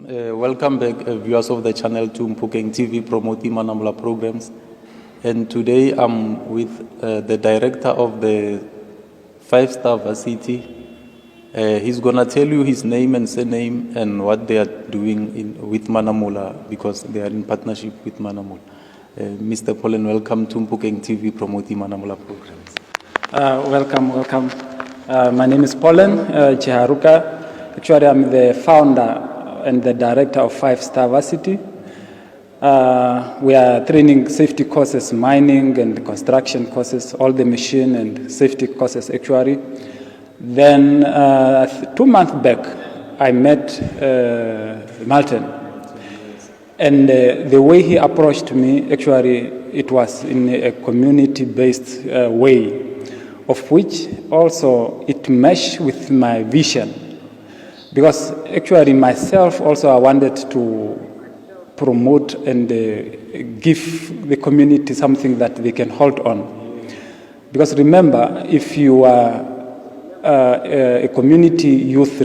Welcome back, viewers of the channel, to Mpukeng TV promoting Manamula programs. And today I'm with the director of the Five Stars Varsity. He's gonna tell you his name and surname and what they are doing with Manamula, because they are in partnership with Manamula. Mr Pollen, welcome to Mpukeng TV promoting Manamula programs. Welcome. My name is Pollen Chiharuka. Actually, I'm the founder and the director of Five Stars Varsity. We are training safety courses, mining and construction courses, all the machine and safety courses actually. Then 2 months back, I met Martin. And the way he approached me, actually, it was in a community-based way, of which also it meshed with my vision. Because actually myself also I wanted to promote and give the community something that they can hold on. Because remember, if you are a community youth,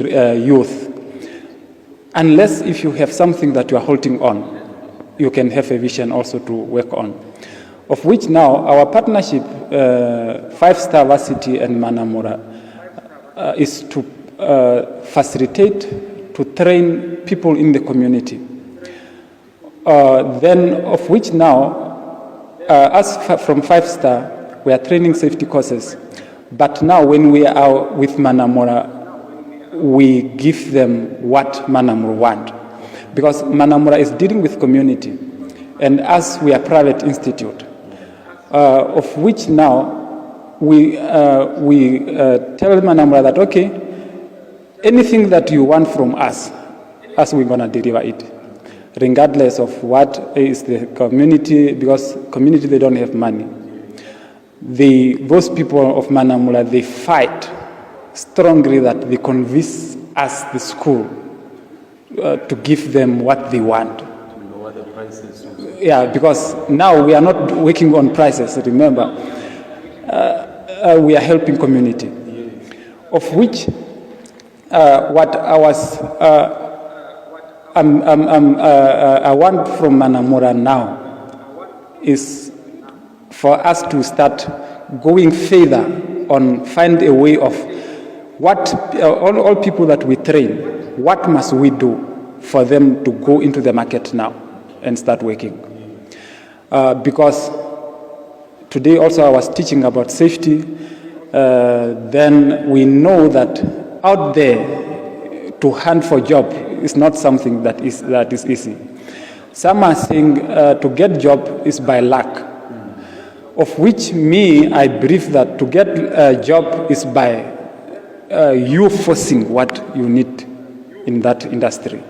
unless if you have something that you are holding on, you can have a vision also to work on. Of which now our partnership, Five Stars Varsity and Manamura, is to facilitate, to train people in the community. Then of which now, us from Five Star, we are training safety courses. But now when we are with Manamura, we give them what Manamura want. Because Manamura is dealing with community. And us, we are private institute. Of which now, we tell Manamura that, okay, anything that you want from us we're going to deliver it, regardless of what is the community, because community, they don't have money. Those people of Manamula, they fight strongly that they convince us, the school, to give them what they want. To lower the prices. Yeah, because now we are not working on prices, remember. We are helping community, of which what I want from Manamura now is for us to start going further on, find a way of what all people that we train, what must we do for them to go into the market now and start working. Because today also I was teaching about safety, then we know that out there to hunt for job is not something that is easy. Some are saying to get job is by luck, of which me, I believe that to get a job is by you forcing what you need in that industry.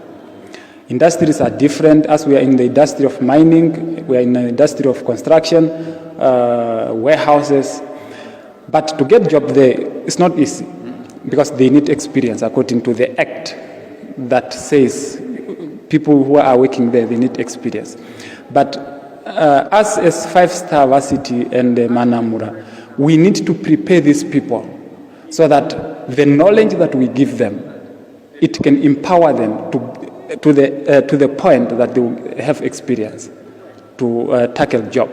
Industries are different, as we are in the industry of mining, we are in the industry of construction, warehouses, but to get job there is not easy, because they need experience according to the act that says people who are working there, they need experience. But us as Five Stars Varsity and Manamura, we need to prepare these people so that the knowledge that we give them, it can empower them to the point that they will have experience to tackle job.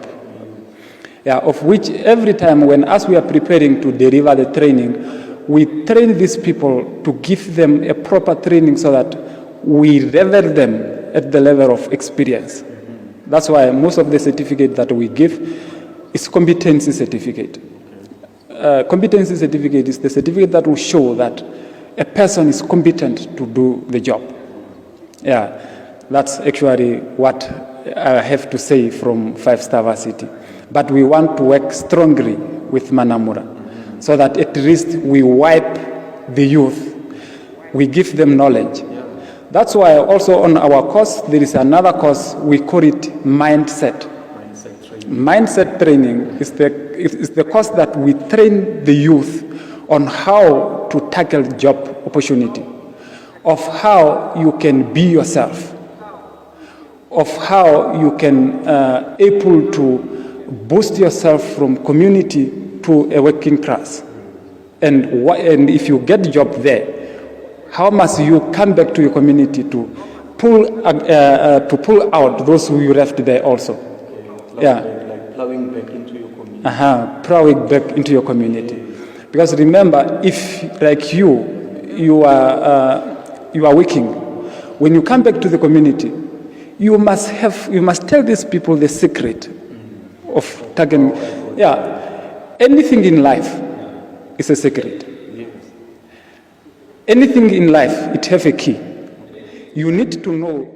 Yeah, of which every time when as we are preparing to deliver the training, we train these people to give them a proper training so that we level them at the level of experience. That's why most of the certificate that we give is competency certificate. Competency certificate is the certificate that will show that a person is competent to do the job. Yeah, that's actually what I have to say from Five Stars Varsity. But we want to work strongly with Manamura, so that at least we wipe the youth, we give them knowledge. That's why also on our course, there is another course, we call it mindset. Mindset training is the course that we train the youth on how to tackle job opportunity, of how you can be yourself, of how you can able to boost yourself from community to a working class, and if you get a job there, how must you come back to your community to pull out those who you left there also. Like plowing back into your community. Plowing back into your community. Because remember, if like you are working, when you come back to the community, you must tell these people the secret of tagging. Anything in life is a secret. Anything in life, it have a key. You need to know